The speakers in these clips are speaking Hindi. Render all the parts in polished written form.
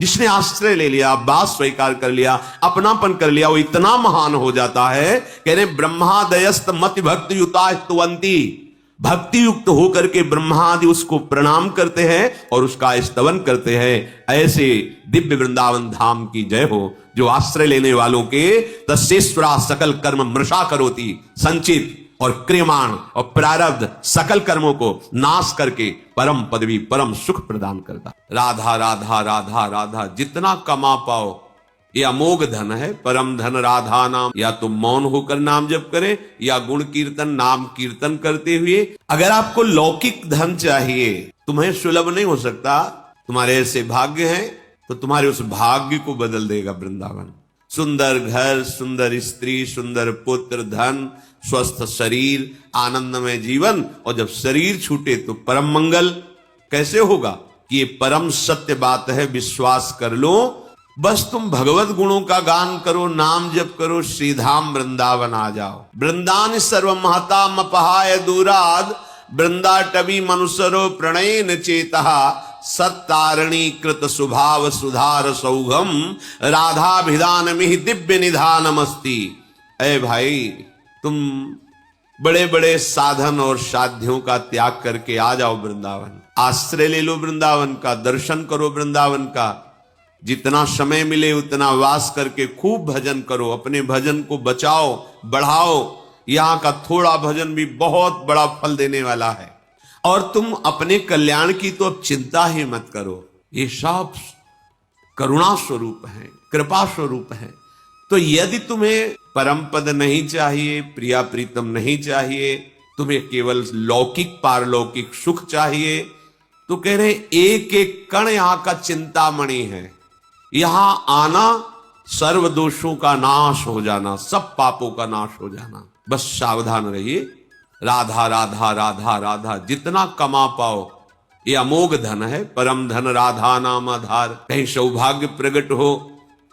जिसने आश्रय ले लिया, वास स्वीकार कर लिया, अपनापन कर लिया, वो इतना महान हो जाता है। कह रहे ब्रह्मादयस्त मति भक्ति युता स्तुवंती, भक्ति युक्त होकर के ब्रह्मादि उसको प्रणाम करते हैं और उसका स्तवन करते हैं। ऐसे दिव्य वृंदावन धाम की जय हो, जो आश्रय लेने वालों के तस्येश्वरा सकल कर्म मृषा करोति, संचित और क्रियमाण और प्रारब्ध सकल कर्मों को नाश करके परम पदवी परम सुख प्रदान करता। राधा राधा राधा राधा जितना कमा पाओ ये अमोघ धन है, परम धन राधा नाम। या तो मौन होकर नाम जप करें या गुण कीर्तन नाम कीर्तन करते हुए। अगर आपको लौकिक धन चाहिए, तुम्हें सुलभ नहीं हो सकता, तुम्हारे ऐसे भाग्य हैं तो तुम्हारे उस भाग्य को बदल देगा वृंदावन। सुंदर घर, सुंदर स्त्री, सुंदर पुत्र, धन, स्वस्थ शरीर, आनंदमय जीवन, और जब शरीर छूटे तो परम मंगल। कैसे होगा कि ये परम सत्य बात है, विश्वास कर लो। बस तुम भगवत गुणों का गान करो, नाम जप करो, श्रीधाम वृंदावन आ जाओ। वृंदान सर्व महता मपहाय दूराद, वृंदा टवी मनुसरो प्रणयन चेता, सत्तारणी कृत सुभाव सुधार सौघम, राधाभिधान मिहि दिव्य निधानमस्ति। ऐ भाई, तुम बड़े बड़े साधन और साध्यों का त्याग करके आ जाओ वृंदावन, आश्रय ले लो वृंदावन का, दर्शन करो वृंदावन का। जितना समय मिले उतना वास करके खूब भजन करो, अपने भजन को बचाओ, बढ़ाओ। यहां का थोड़ा भजन भी बहुत बड़ा फल देने वाला है। और तुम अपने कल्याण की तो अब चिंता ही मत करो, ये सब करुणा स्वरूप है, कृपा स्वरूप है। तो यदि तुम्हें परम पद नहीं चाहिए, प्रिया प्रीतम नहीं चाहिए, तुम्हें केवल लौकिक पारलौकिक सुख चाहिए, तो कह रहे एक एक कण यहां का चिंतामणि है। यहां आना सर्व दोषों का नाश हो जाना, सब पापों का नाश हो जाना। बस सावधान रहिए। राधा राधा राधा राधा जितना कमा पाओ ये अमोघ धन है, परम धन राधा नाम आधार। कहीं सौभाग्य प्रकट हो,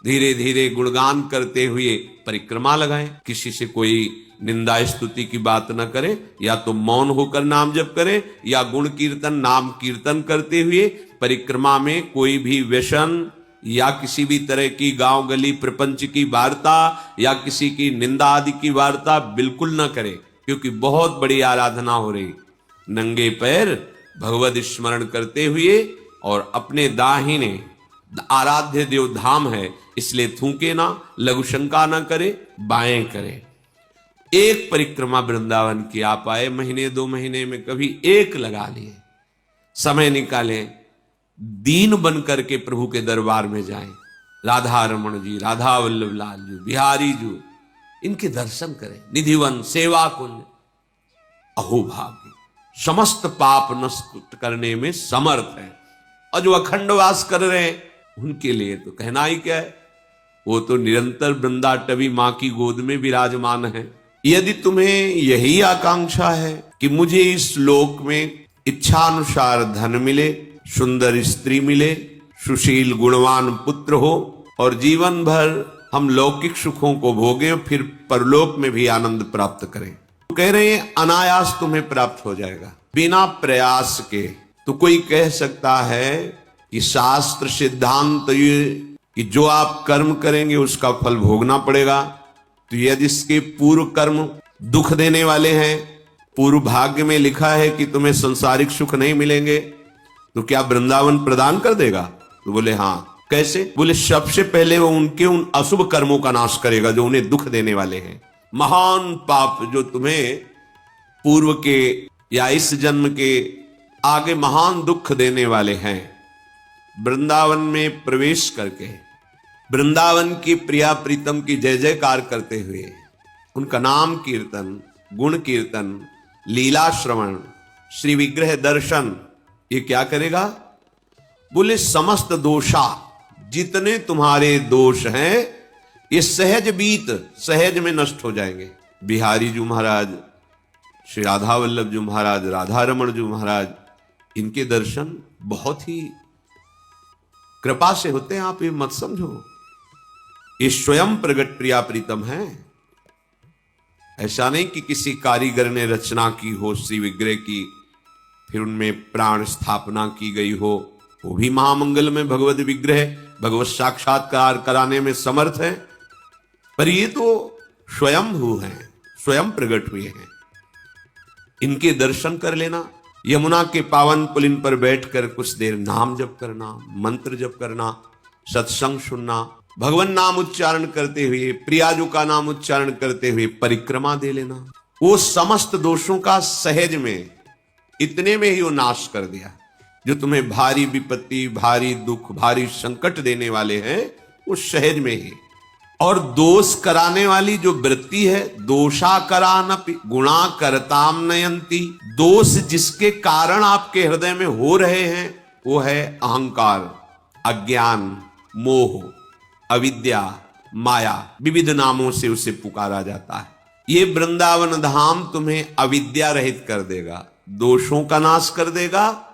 धीरे धीरे गुणगान करते हुए परिक्रमा लगाएं। किसी से कोई निंदा स्तुति की बात न करे, या तो मौन होकर नाम जप करे या गुण कीर्तन नाम कीर्तन करते हुए परिक्रमा में कोई भी व्यसन या किसी भी तरह की गांव गली प्रपंच की वार्ता या किसी की निंदा आदि की वार्ता बिल्कुल न करे, क्योंकि बहुत बड़ी आराधना हो रही। नंगे पैर भगवत स्मरण करते हुए और अपने दाहिने आराध्य देव धाम है इसलिए थूके ना, लघु शंका ना करे, बाएं करे। एक परिक्रमा वृंदावन की आप आए, महीने 2 महीने में कभी एक लगा लिए, समय निकालें, दीन बन करके प्रभु के दरबार में जाएं। राधा रमण जी, राधा वल्लभ लाल जी, बिहारी जी, इनके दर्शन करें। निधिवन, सेवा कुंज, अहो भाग्य, समस्त पाप नष्ट करने में समर्थ है। और जो अखंड वास कर रहे हैं उनके लिए तो कहना ही क्या है, वो तो निरंतर वृंदाटवी मां की गोद में विराजमान है। यदि तुम्हें यही आकांक्षा है कि मुझे इस लोक में इच्छानुसार धन मिले, सुंदर स्त्री मिले, सुशील गुणवान पुत्र हो और जीवन भर हम लौकिक सुखों को भोगें, फिर परलोक में भी आनंद प्राप्त करें, तो कह रहे हैं अनायास तुम्हें प्राप्त हो जाएगा बिना प्रयास के। तो कोई कह सकता है कि शास्त्र सिद्धांत ये कि जो आप कर्म करेंगे उसका फल भोगना पड़ेगा। तो यदि इसके पूर्व कर्म दुख देने वाले हैं, पूर्व भाग्य में लिखा है कि तुम्हें संसारिक सुख नहीं मिलेंगे, तो क्या वृंदावन प्रदान कर देगा? तो बोले हाँ। कैसे? बोले सबसे पहले वो उनके उन अशुभ कर्मों का नाश करेगा जो उन्हें दुख देने वाले हैं। महान पाप जो तुम्हें पूर्व के या इस जन्म के आगे महान दुख देने वाले हैं, वृंदावन में प्रवेश करके वृंदावन की प्रिया प्रीतम की जय जयकार करते हुए उनका नाम कीर्तन, गुण कीर्तन, लीला श्रवण, श्री विग्रह दर्शन, ये क्या करेगा? बोले समस्त दोषा, जितने तुम्हारे दोष हैं ये सहज बीत सहज में नष्ट हो जाएंगे। बिहारी जी महाराज, श्री राधा वल्लभ जी महाराज, राधा रमण जी महाराज, इनके दर्शन बहुत ही कृपा से होते हैं। आप ये मत समझो, ये स्वयं प्रगट प्रिया प्रीतम है। ऐसा नहीं कि किसी कारीगर ने रचना की हो श्री विग्रह की, फिर उनमें प्राण स्थापना की गई हो, वो भी महामंगल में भगवत विग्रह भगवत साक्षात्कार कराने में समर्थ है, पर ये तो स्वयंभू हैं, स्वयं प्रकट हुए हैं। इनके दर्शन कर लेना, यमुना के पावन पुलिन पर बैठकर कुछ देर नाम जप करना, मंत्र जप करना, सत्संग सुनना, भगवान नाम उच्चारण करते हुए, प्रियाजू का नाम उच्चारण करते हुए परिक्रमा दे लेना, वो समस्त दोषों का सहज में इतने में ही वो नाश कर दिया। जो तुम्हें भारी विपत्ति, भारी दुख, भारी संकट देने वाले हैं, वो सहज में ही। और दोष कराने वाली जो वृत्ति है, दोषा करानपि गुणा करताम नयंती, दोष जिसके कारण आपके हृदय में हो रहे हैं वो है अहंकार, अज्ञान, मोह, अविद्या, माया, विविध नामों से उसे पुकारा जाता है। ये वृंदावन धाम तुम्हें अविद्या रहित कर देगा, दोषों का नाश कर देगा,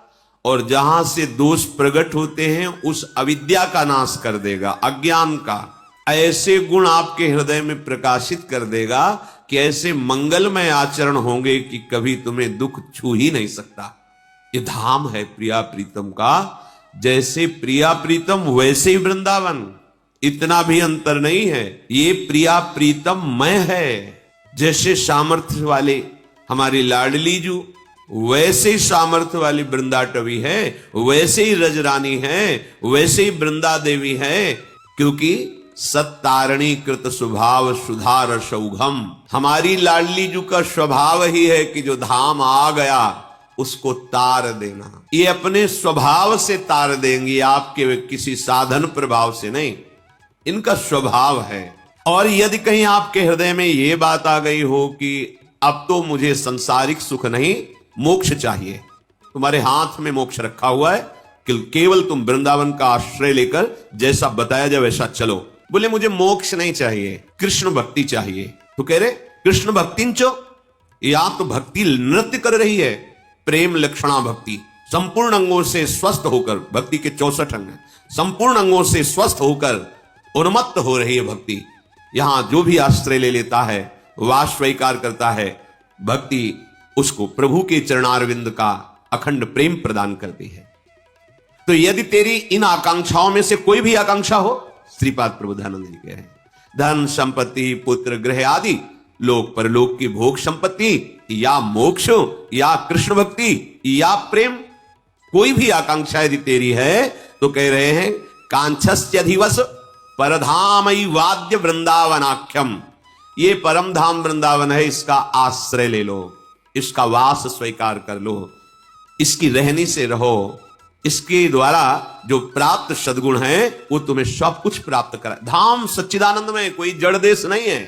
और जहां से दोष प्रकट होते हैं उस अविद्या का नाश कर देगा, अज्ञान का। ऐसे गुण आपके हृदय में प्रकाशित कर देगा कि ऐसे मंगलमय आचरण होंगे कि कभी तुम्हें दुख छू ही नहीं सकता। ये धाम है प्रिया प्रीतम का, जैसे प्रिया प्रीतम वैसे ही वृंदावन, इतना भी अंतर नहीं है। ये प्रिया प्रीतम मय है, जैसे सामर्थ्य वाले हमारी लाडली जू, वैसे ही सामर्थ्य वाली वृंदाटवी है, वैसे ही रजरानी है, वैसे ही वृंदा देवी है, क्योंकि सत्तारणी कृत स्वभाव सुधार सौघम। हमारी लाडली जू का स्वभाव ही है कि जो धाम आ गया उसको तार देना। ये अपने स्वभाव से तार देंगी, आपके किसी साधन प्रभाव से नहीं, इनका स्वभाव है। और यदि कहीं आपके हृदय में ये बात आ गई हो कि अब तो मुझे सांसारिक सुख नहीं, मोक्ष चाहिए, तुम्हारे हाथ में मोक्ष रखा हुआ है कि केवल तुम वृंदावन का आश्रय लेकर जैसा बताया जाए वैसा चलो। बोले मुझे मोक्ष नहीं चाहिए, कृष्ण भक्ति चाहिए। तो कह रहे कृष्ण भक्ति चो, या तो भक्ति नृत्य कर रही है, प्रेम लक्षणा भक्ति, संपूर्ण अंगों से स्वस्थ होकर, भक्ति के 64 अंग हैं, संपूर्ण अंगों से स्वस्थ होकर उन्मत्त हो रही है भक्ति। यहां जो भी आश्रय ले लेता है, वास स्वीकार करता है, भक्ति उसको प्रभु के चरणारविंद का अखंड प्रेम प्रदान करती है। तो यदि तेरी इन आकांक्षाओं में से कोई भी आकांक्षा हो, श्रीपाद प्रबोधानंद जी कह रहे हैं, धन संपत्ति, पुत्र, गृह आदि, लोक परलोक की भोग संपत्ति, या मोक्ष, या कृष्ण भक्ति, या प्रेम, कोई भी आकांक्षा यदि तेरी है, तो कह रहे हैं कांक्षस्यधिवस परधामई वाद्य वृंदावनाख्यम, ये परम धाम वृंदावन है, इसका आश्रय ले लो, इसका वास स्वीकार कर लो, इसकी रहनी से रहो, इसके द्वारा जो प्राप्त सद्गुण है वो तुम्हें सब कुछ प्राप्त करा। धाम सच्चिदानंद में कोई जड़ देश नहीं है।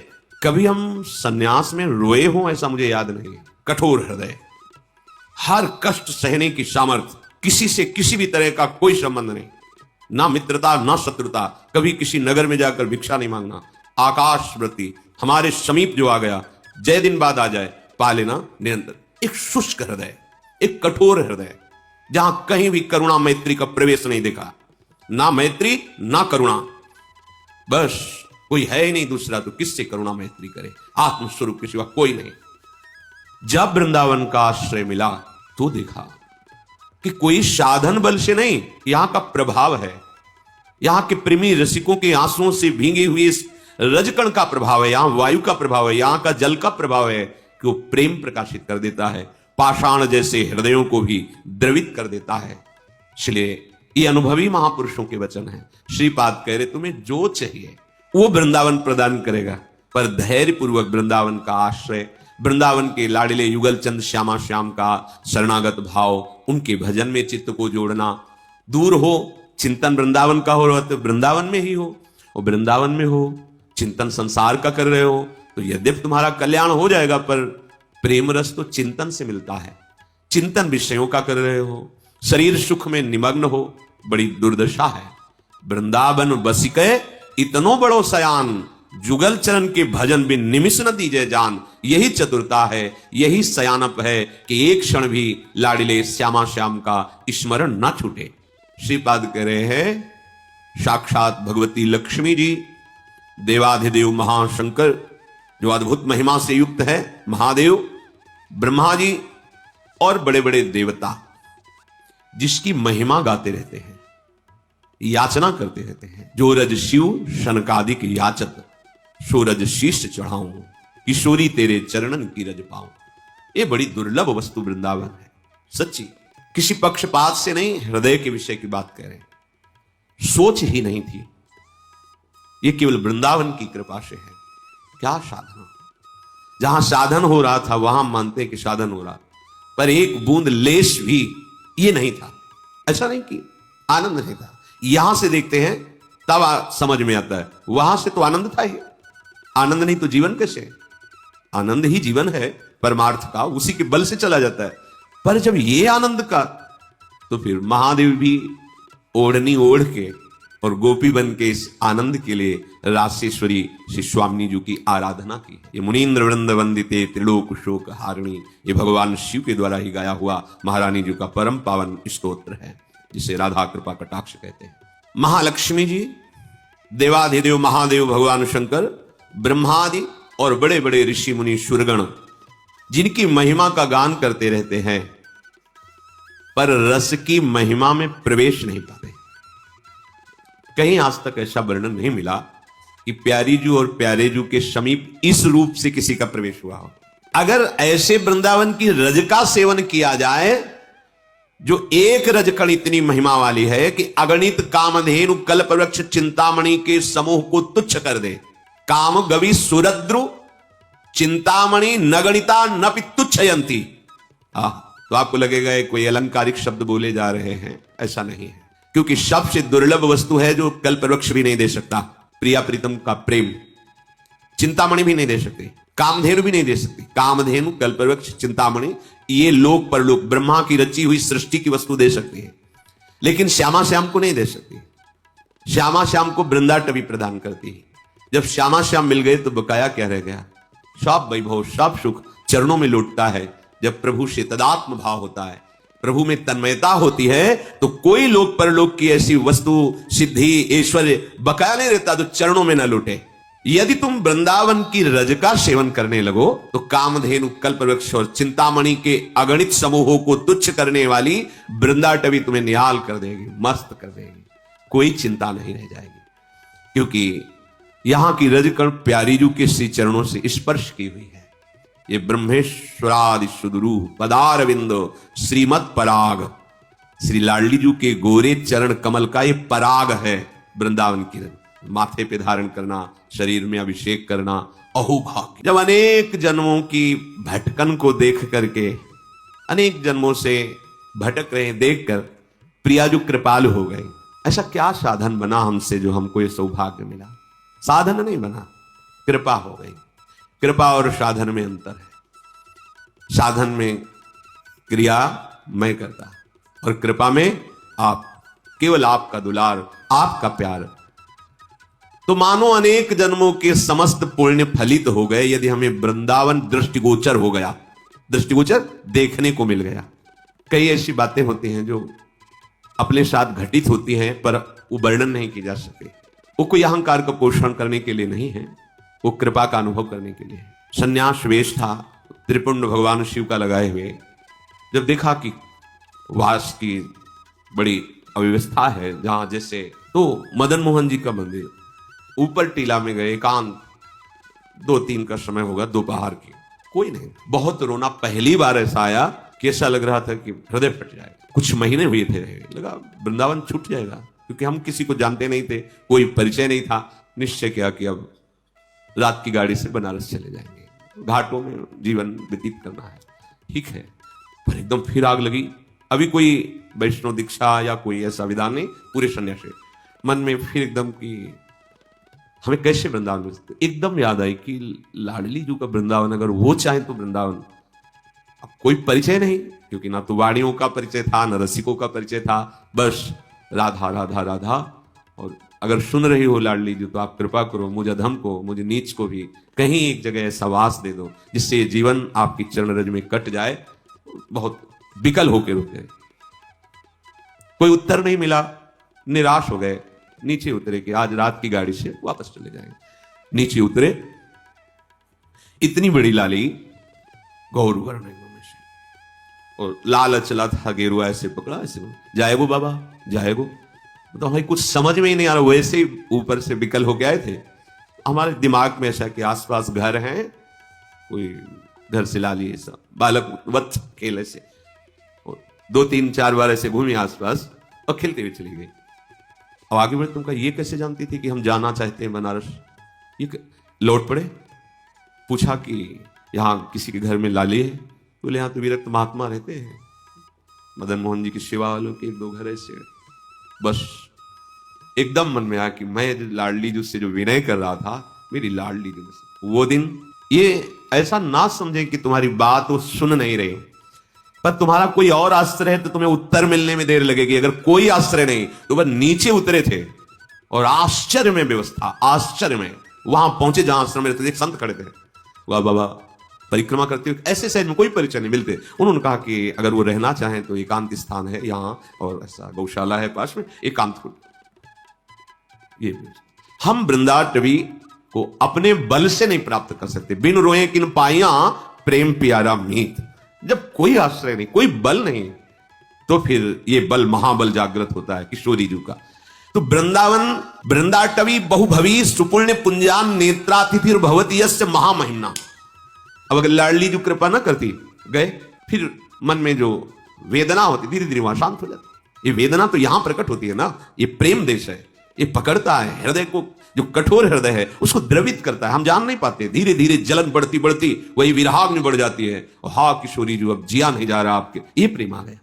कभी हम सन्यास में रोए हों ऐसा मुझे याद नहीं है। कठोर हृदय, हर कष्ट सहने की सामर्थ्य, किसी से किसी भी तरह का कोई संबंध नहीं, ना मित्रता ना शत्रुता, कभी किसी नगर में जाकर भिक्षा नहीं मांगना, आकाश वृत्ति, हमारे समीप जो आ गया जय दिन बाद आ जाए पा लेना निरंतर। एक शुष्क हृदय, एक कठोर हृदय, जहां कहीं भी करुणा मैत्री का प्रवेश नहीं देखा, ना मैत्री ना करुणा, बस कोई है ही नहीं दूसरा, तो किससे करुणा मैत्री करे, आत्मस्वरूप के सिवा कोई नहीं। जब वृंदावन का आश्रय मिला तो देखा कि कोई साधन बल से नहीं, यहां का प्रभाव है, यहां के प्रेमी रसिकों के आंसुओं से भींगी हुई इस रजकण का प्रभाव है, यहां वायु का प्रभाव है, यहां का जल का प्रभाव है कि वो प्रेम प्रकाशित कर देता है, पाषाण जैसे हृदयों को भी द्रवित कर देता है। इसलिए ये अनुभवी महापुरुषों के वचन हैं। श्रीपाद कह रहे तुम्हें जो चाहिए वो वृंदावन प्रदान करेगा, पर धैर्य पूर्वक वृंदावन का आश्रय, वृंदावन के लाडले युगल चंद श्यामा श्याम का शरणागत भाव, उनके भजन में चित्त को जोड़ना, दूर हो चिंतन वृंदावन का हो रहा तो वृंदावन में ही हो, और वृंदावन में हो चिंतन संसार का कर रहे हो तो यद्यपि तुम्हारा कल्याण हो जाएगा, पर प्रेम रस तो चिंतन से मिलता है। चिंतन विषयों का कर रहे हो, शरीर सुख में निमग्न हो, बड़ी दुर्दशा है। वृंदावन बसिके इतनो बड़ो सयान, जुगल चरण के भजन भी निमिष न दीजे जान। यही चतुरता है, यही सयानप है कि एक क्षण भी लाडिले श्यामा श्याम का स्मरण न छूटे। श्रीपाद कह रहे हैं साक्षात भगवती लक्ष्मी जी, देवाधिदेव महाशंकर जो अद्भुत महिमा से युक्त है, महादेव, ब्रह्मा जी और बड़े बड़े देवता जिसकी महिमा गाते रहते हैं, याचना करते रहते हैं। जो रज शिव शनकादिक याचत, सो रज शीश चढ़ाऊं, किशोरी तेरे चरणन की रज पाऊं। ये बड़ी दुर्लभ वस्तु वृंदावन है, सच्ची। किसी पक्षपात से नहीं, हृदय के विषय की बात कह रहे हैं। सोच ही नहीं थी, ये केवल वृंदावन की कृपा से है। क्या साधना! जहां साधन हो रहा था वहां मानते कि साधन हो रहा, पर एक बूंद लेश भी ये नहीं था। ऐसा नहीं कि आनंद नहीं था। यहां से देखते हैं तब समझ में आता है, वहां से तो आनंद था ही। आनंद नहीं तो जीवन कैसे? आनंद ही जीवन है परमार्थ का, उसी के बल से चला जाता है। पर जब ये आनंद का, तो फिर महादेव भी ओढ़नी ओढ़ के और गोपी बन के इस आनंद के लिए रासेश्वरी श्री स्वामी जी की आराधना की। ये मुनीन्द्र वृंद वंदिते त्रिलोक शोक हारिणी, ये भगवान शिव के द्वारा ही गाया हुआ महारानी जी का परम पावन स्तोत्र है, जिसे राधा कृपा कटाक्ष कहते हैं। महालक्ष्मी जी, देवाधिदेव महादेव भगवान शंकर, ब्रह्मादि और बड़े बड़े ऋषि मुनि सुरगण जिनकी महिमा का गान करते रहते हैं, पर रस की महिमा में प्रवेश नहीं पाते। कहीं आज तक ऐसा वर्णन नहीं मिला कि प्यारी जू और प्यारे जू के समीप इस रूप से किसी का प्रवेश हुआ हो। अगर ऐसे वृंदावन की रज का सेवन किया जाए, जो एक रजकण इतनी महिमा वाली है कि अगणित कामधेनु कल्पवृक्ष चिंतामणि के समूह को तुच्छ कर दे। काम गवि सुरद्रु चिंतामणि नगणिता नपि तुच्छयंती। तो आपको लगेगा ये कोई अलंकारिक शब्द बोले जा रहे हैं, ऐसा नहीं है। क्योंकि सबसे दुर्लभ वस्तु है जो कल्पवृक्ष भी नहीं दे सकता। प्रिया प्रीतम का प्रेम चिंतामणि भी नहीं दे सकती, कामधेनु भी नहीं दे सकती। कामधेनु कल्पवृक्ष चिंतामणि ये लोक परलोक ब्रह्मा की रची हुई सृष्टि की वस्तु दे सकती है, लेकिन श्यामा श्याम को नहीं दे सकती। श्यामा श्याम को वृंदाटवी प्रदान करती है। जब श्यामा श्याम मिल गए तो बकाया क्या रह गया? सब वैभव सब सुख चरणों में लौटता है। जब प्रभु से तदात्म भाव होता है, प्रभु में तन्मयता होती है, तो कोई लोक परलोक की ऐसी वस्तु सिद्धि ऐश्वर्य बकाया नहीं रहता जो चरणों में न लौटे। यदि तुम वृंदावन की रज का सेवन करने लगो तो कामधेनु कल्पवृक्ष और चिंतामणि के अगणित समूहों को तुच्छ करने वाली वृंदाटवी तुम्हें निहाल कर देगी, मस्त कर देगी। कोई चिंता नहीं रह जाएगी, क्योंकि यहां की रजकण प्यारी जू के श्री चरणों से स्पर्श की हुई है। ये ब्रह्मेश्वरादि सुदुरू पदारविंदो श्रीमत पराग, श्री लाडली जू के गोरे चरण कमल का ये पराग है। वृंदावन की माथे पे धारण करना, शरीर में अभिषेक करना, अहोभाग्य। जब अनेक जन्मों की भटकन को देख करके, अनेक जन्मों से भटक रहे देखकर प्रिया जो कृपालु हो गई। ऐसा क्या साधन बना हमसे जो हमको ये सौभाग्य मिला? साधन नहीं बना, कृपा हो गई। कृपा और साधन में अंतर है। साधन में क्रिया मैं करता और कृपा में आप, केवल आपका दुलार, आपका प्यार। तो मानो अनेक जन्मों के समस्त पुण्य फलित हो गए यदि हमें वृंदावन दृष्टिगोचर हो गया, दृष्टिगोचर देखने को मिल गया। कई ऐसी बातें होती हैं जो अपने साथ घटित होती हैं पर वो वर्णन नहीं की जा सकती। वो कोई अहंकार का पोषण करने के लिए नहीं है, वो कृपा का अनुभव करने के लिए। संन्यास वेश था, त्रिपुंड भगवान शिव का लगाए हुए। जब देखा कि वास की बड़ी अव्यवस्था है जहां जैसे, तो मदन मोहन जी का मंदिर ऊपर टीला में गए, एकांत 2-3 का समय होगा दोपहर की, कोई नहीं, बहुत रोना। पहली बार ऐसा आया कि ऐसा लग रहा था कि हृदय फट जाएगा। कुछ महीने हुए थे, लगा वृंदावन छूट जाएगा, क्योंकि हम किसी को जानते नहीं थे, कोई परिचय नहीं था। निश्चय किया कि अब रात की गाड़ी से बनारस चले जाएंगे, घाटों में जीवन व्यतीत करना है। ठीक है, पर एकदम फिर आग लगी। अभी कोई वैष्णव दीक्षा या कोई ऐसा विधान नहीं, पूरे सन्यासी। मन में फिर एकदम की हमें कैसे वृंदावन मिल सकते। एकदम याद आई कि लाडली जू का वृंदावन, अगर वो चाहे तो वृंदावन। अब कोई परिचय नहीं, क्योंकि ना तो वाणियों का परिचय था, ना रसिकों का परिचय था, बस राधा राधा राधा। और अगर सुन रही हो लाडली जी तो आप कृपा करो, मुझे अधम को, मुझे नीच को भी कहीं एक जगह ऐसा वास दे दो जिससे जीवन आपकी चरण रज में कट जाए। बहुत विकल होकर रुके, कोई उत्तर नहीं मिला, निराश हो गए। नीचे उतरे कि आज रात की गाड़ी से वापस चले जाएंगे। नीचे उतरे, इतनी बड़ी लाली गौर वर्ण में से, और लाल चला था गेरुआ, ऐसे पकड़ा, ऐसे जाएगो बाबा जाएगो। तो हमें कुछ समझ में ही नहीं आ रहा, वैसे ही ऊपर से विकल होके आए थे। हमारे दिमाग में ऐसा कि आसपास घर हैं, कोई घर से ला लिए, सब बालक वत खेल ऐसे 2-3-4 बार ऐसे घूमी आसपास और खेलते हुए चली गई। अब आगे बढ़े, तुमका ये कैसे जानती थी कि हम जाना चाहते हैं बनारस? ये लौट पड़े, पूछा कि यहाँ किसी के घर में लाली है? बोले यहाँ तो विरक्त महात्मा रहते हैं, मदन मोहन जी की सेवा वालों के 1-2 घर ऐसे। बस एकदम मन में आया कि मैं लाडली जी से जो विनय कर रहा था, मेरी लाडली जी से वो दिन, ये ऐसा ना समझे कि तुम्हारी बात वो सुन नहीं रहे, पर तुम्हारा कोई और आश्रय है तो तुम्हें उत्तर मिलने में देर लगेगी। अगर कोई आश्रय नहीं तो वह नीचे उतरे थे और आश्चर्य में व्यवस्था, आश्चर्य में वहां पहुंचे जहां आश्रम में रहते। एक संत खड़े थे, वाह बाबा परिक्रमा करते हुए, ऐसे सहज में कोई परिचय नहीं मिलते। उन्होंने कहा कि अगर वो रहना चाहें तो एकांत स्थान है यहाँ, और ऐसा गौशाला है पास में, एकांत। ये हम वृंदाटवी को अपने बल से नहीं प्राप्त कर सकते। बिन रोए किन पाइया प्रेम प्यारा मीत। जब कोई आश्रय नहीं, कोई बल नहीं, तो फिर ये बल महाबल जागृत होता है किशोरी जी का। तो वृंदावन वृंदाटवी बहुभवी सुपुण्य पुंजान नेत्रातिथि भवती यस्य महामहिमा। अब अगर लाडली जो कृपा ना करती, गए, फिर मन में जो वेदना होती धीरे धीरे वहां शांत हो जाती। ये वेदना तो यहां प्रकट होती है ना, ये प्रेम देश है, ये पकड़ता है हृदय को, जो कठोर हृदय है उसको द्रवित करता है। हम जान नहीं पाते, धीरे धीरे जलन बढ़ती बढ़ती वही विराग में बढ़ जाती है। और हा किशोरी जो अब जिया नहीं जा रहा आपके, ये प्रेम आ गया।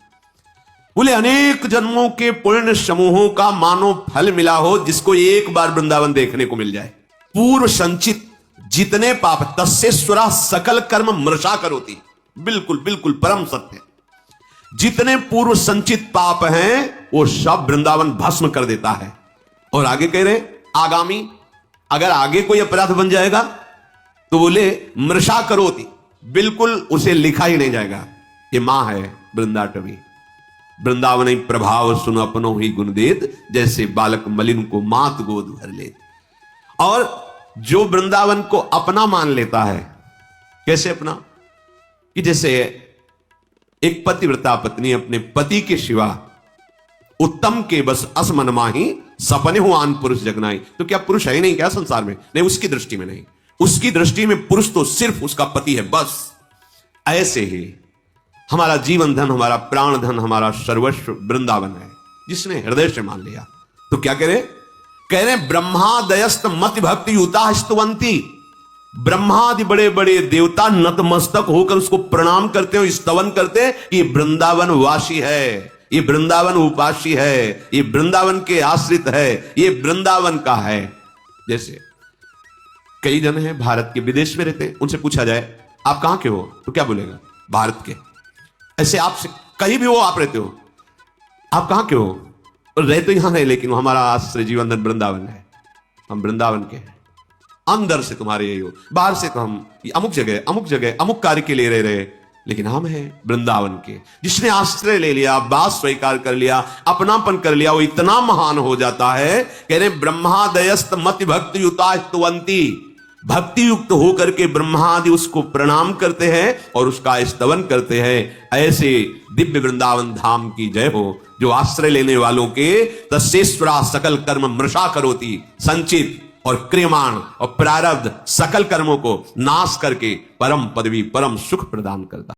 बोले अनेक जन्मों के पुण्य समूहों का मानो फल मिला हो, जिसको एक बार वृंदावन देखने को मिल जाए। पूर्व संचित जितने पाप तस्सेश्वरा सकल कर्म मृषा करोति। बिल्कुल बिल्कुल परम सत्य। जितने पूर्व संचित पाप हैं वो सब वृंदावन भस्म कर देता है। और आगे कह रहे आगामी, अगर आगे कोई अपराध बन जाएगा तो बोले मृषा करोति, बिल्कुल उसे लिखा ही नहीं जाएगा। ये मां है वृंदाटवी। वृंदावन प्रभाव सुन अपनो ही गुण देत, जैसे बालक मलिन को मात गोद भर ले। और जो वृंदावन को अपना मान लेता है, कैसे अपना? कि जैसे एक पतिव्रता पत्नी अपने पति के सिवा उत्तम के बस असमन माही सपने हो आन पुरुष जगनाई। तो क्या पुरुष है ही नहीं क्या संसार में? नहीं, उसकी दृष्टि में नहीं। उसकी दृष्टि में पुरुष तो सिर्फ उसका पति है, बस। ऐसे ही हमारा जीवन धन, हमारा प्राण धन, हमारा सर्वस्व वृंदावन है, जिसने हृदय से मान लिया। तो क्या कह रहे ब्रह्मादयस्त मति भक्ति युता स्तुवंती। ब्रह्मादि बड़े बड़े देवता नतमस्तक होकर उसको प्रणाम करते हो, स्तवन करते हैं। ये वृंदावन वासी है, ये वृंदावन उपासी है, ये वृंदावन के आश्रित है, ये वृंदावन का है। जैसे कई जन हैं भारत के विदेश में रहते हैं, उनसे पूछा जाए आप कहां के हो तो क्या बोलेगा? भारत के। ऐसे आपसे कहीं भी हो, आप रहते हो, आप कहां के हो? रहे तो यहां नहीं, लेकिन हमारा आश्रय जीवन वृंदावन है, हम वृंदावन के हैं। अंदर से तुम्हारे यही हो, बाहर से तो हम अमुक जगह अमुक कार्य के लिए रह रहे, लेकिन हम हैं वृंदावन के। जिसने आश्रय ले लिया, बात स्वीकार कर लिया, अपनापन कर लिया, वो इतना महान हो जाता है। कह रहे ब्रह्मादयस्त मति भक्ति युता स्तुवंती। भक्ति युक्त होकर के ब्रह्मादि उसको प्रणाम करते हैं और उसका स्तवन करते हैं। ऐसे दिव्य वृंदावन धाम की जय हो, जो आश्रय लेने वालों के तस्सेश्वरा सकल कर्म मृषा करोति। संचित और क्रियमाण और प्रारब्ध सकल कर्मों को नाश करके परम पदवी, परम सुख प्रदान करता।